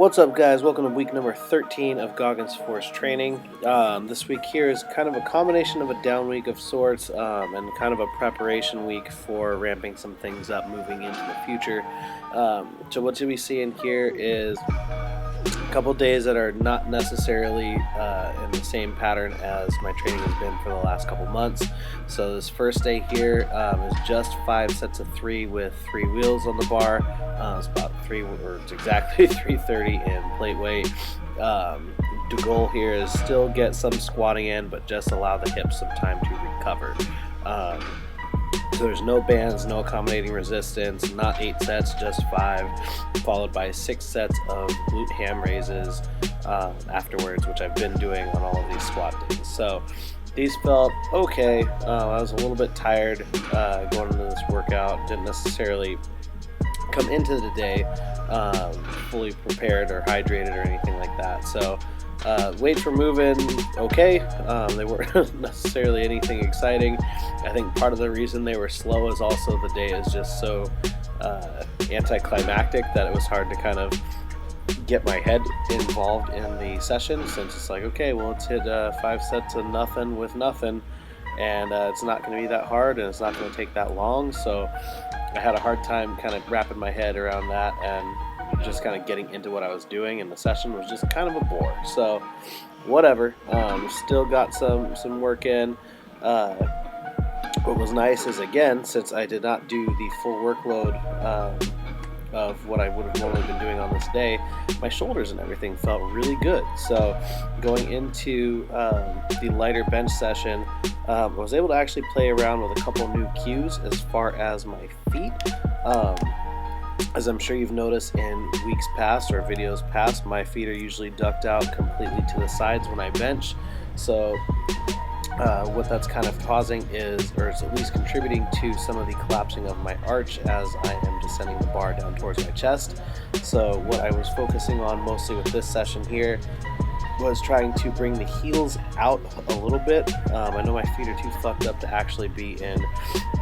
What's up, guys? Welcome to week number 13 of Goggins Force Training. This week here is kind of a combination of a down week of sorts and kind of a preparation week for ramping some things up moving into the future. So what you'll be seeing here is a couple days that are not necessarily in the same pattern as my training has been for the last couple months. So this first day here is just 5 sets of 3 with 3 wheels on the bar. It's about it's exactly 330 in plate weight. The goal here is still get some squatting in, but just allow the hips some time to recover. So there's no bands, no accommodating resistance, not 8 sets, just 5, followed by 6 sets of glute ham raises afterwards, which I've been doing on all of these squat days. So these felt okay. I was a little bit tired going into this workout. Didn't necessarily come into the day fully prepared or hydrated or anything like that. So weights were moving okay. They weren't necessarily anything exciting. I think part of the reason they were slow is also the day is just so anticlimactic that it was hard to kind of get my head involved in the session, since it's like, okay, well, let's hit 5 sets of nothing with nothing, and it's not going to be that hard and it's not going to take that long. So I had a hard time kind of wrapping my head around that and just kind of getting into what I was doing, and the session was just kind of a bore. So whatever, still got some work in. What was nice is, again, since I did not do the full workload of what I would have normally been doing on this day, my shoulders and everything felt really good. So going into the lighter bench session, I was able to actually play around with a couple new cues as far as my feet. As I'm sure you've noticed in weeks past or videos past, my feet are usually ducked out completely to the sides when I bench. So what that's kind of causing is, or it's at least contributing to, some of the collapsing of my arch as I am descending the bar down towards my chest. So what I was focusing on mostly with this session here was trying to bring the heels out a little bit. I know my feet are too fucked up to actually be in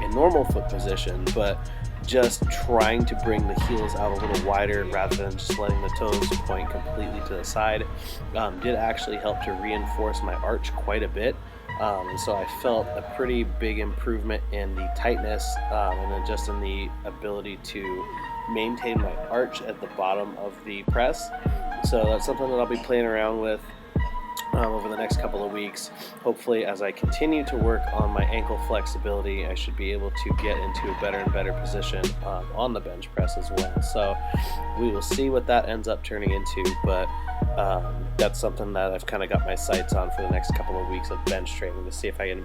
a normal foot position, but just trying to bring the heels out a little wider rather than just letting the toes point completely to the side did actually help to reinforce my arch quite a bit. And so I felt a pretty big improvement in the tightness and then just in the ability to maintain my arch at the bottom of the press. So that's something that I'll be playing around with over the next couple of weeks. Hopefully, as I continue to work on my ankle flexibility, I should be able to get into a better and better position on the bench press as well. So we will see what that ends up turning into, but that's something that I've kind of got my sights on for the next couple of weeks of bench training, to see if I can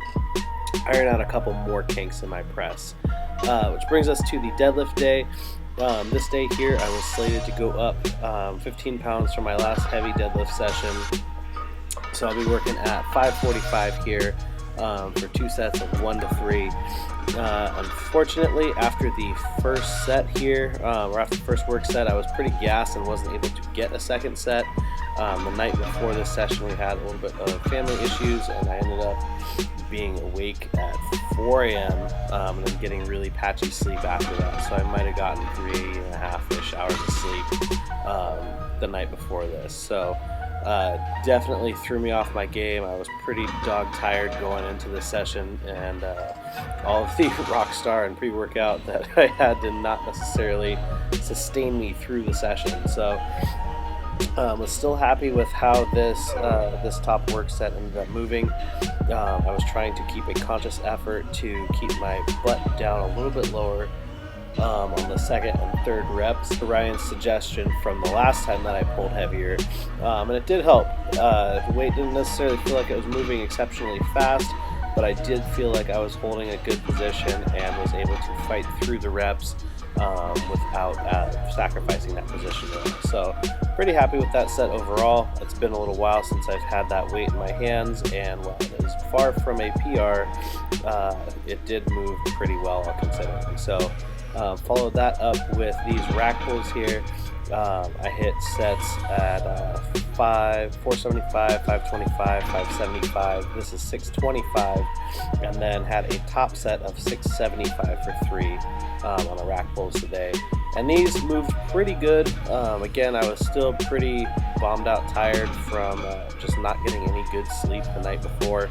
iron out a couple more kinks in my press. Which brings us to the deadlift day. This day here, I was slated to go up 15 pounds for my last heavy deadlift session. So I'll be working at 545 here for 2 sets of 1 to 3. Unfortunately, after the first set here, or after the first work set, I was pretty gassed and wasn't able to get a second set. The night before this session, we had a little bit of family issues, and I ended up being awake at 4 a.m. And then getting really patchy sleep after that. So I might have gotten 3.5-ish hours of sleep the night before this. So definitely threw me off my game. I was pretty dog tired going into this session, and all of the rockstar and pre-workout that I had did not necessarily sustain me through the session. So was still happy with how this top work set ended up moving. I was trying to keep a conscious effort to keep my butt down a little bit lower on the second and third reps, to Ryan's suggestion from the last time that I pulled heavier, and it did help. The weight didn't necessarily feel like it was moving exceptionally fast, but I did feel like I was holding a good position and was able to fight through the reps without sacrificing that position there. So pretty happy with that set overall. It's been a little while since I've had that weight in my hands, and while it is far from a PR, it did move pretty well, all considering. So followed that up with these rack pulls here. I hit sets at 475, 525, 575. This is 625, and then had a top set of 675 for 3 on the rack pulls today. And these moved pretty good. Again, I was still pretty bombed out, tired from just not getting any good sleep the night before,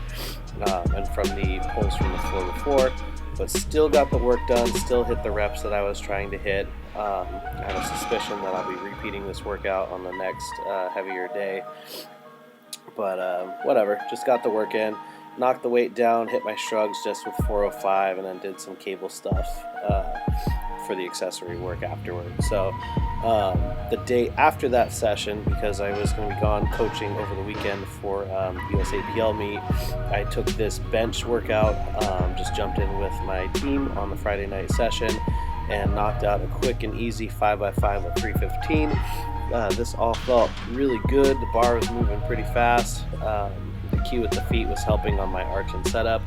and from the pulls from the floor before, but still got the work done, still hit the reps that I was trying to hit. I have a suspicion that I'll be repeating this workout on the next heavier day, but whatever, just got the work in, knocked the weight down, hit my shrugs just with 405, and then did some cable stuff for the accessory work afterwards. So the day after that session, because I was going to be gone coaching over the weekend for USAPL meet, I took this bench workout, just jumped in with my team on the Friday night session and knocked out a quick and easy 5x5 with 315. This all felt really good. The bar was moving pretty fast. The key with the feet was helping on my arch and setup,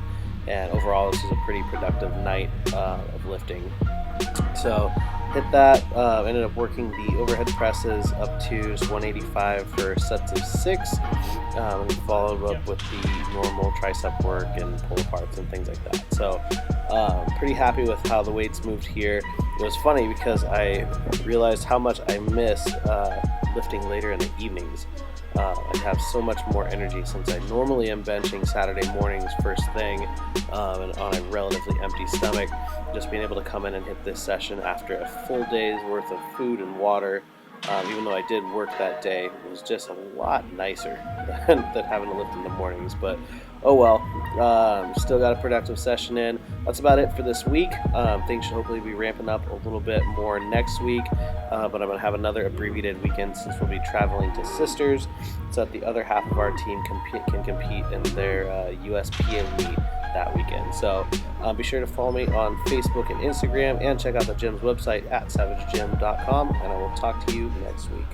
and overall this was a pretty productive night of lifting. So hit that, ended up working the overhead presses up to 185 for sets of 6, and followed up with the normal tricep work and pull aparts and things like that. So pretty happy with how the weights moved here. It was funny because I realized how much I miss lifting later in the evenings. I have so much more energy since I normally am benching Saturday mornings first thing, and on a relatively empty stomach. Just being able to come in and hit this session after a full day's worth of food and water, even though I did work that day, it was just a lot nicer than having to lift in the mornings. But oh well, still got a productive session in. That's about it for this week. Things should hopefully be ramping up a little bit more next week, but I'm going to have another abbreviated weekend since we'll be traveling to Sisters, so that the other half of our team can compete in their USPA meet that weekend. So be sure to follow me on Facebook and Instagram, and check out the gym's website at savagegym.com, and I will talk to you next week.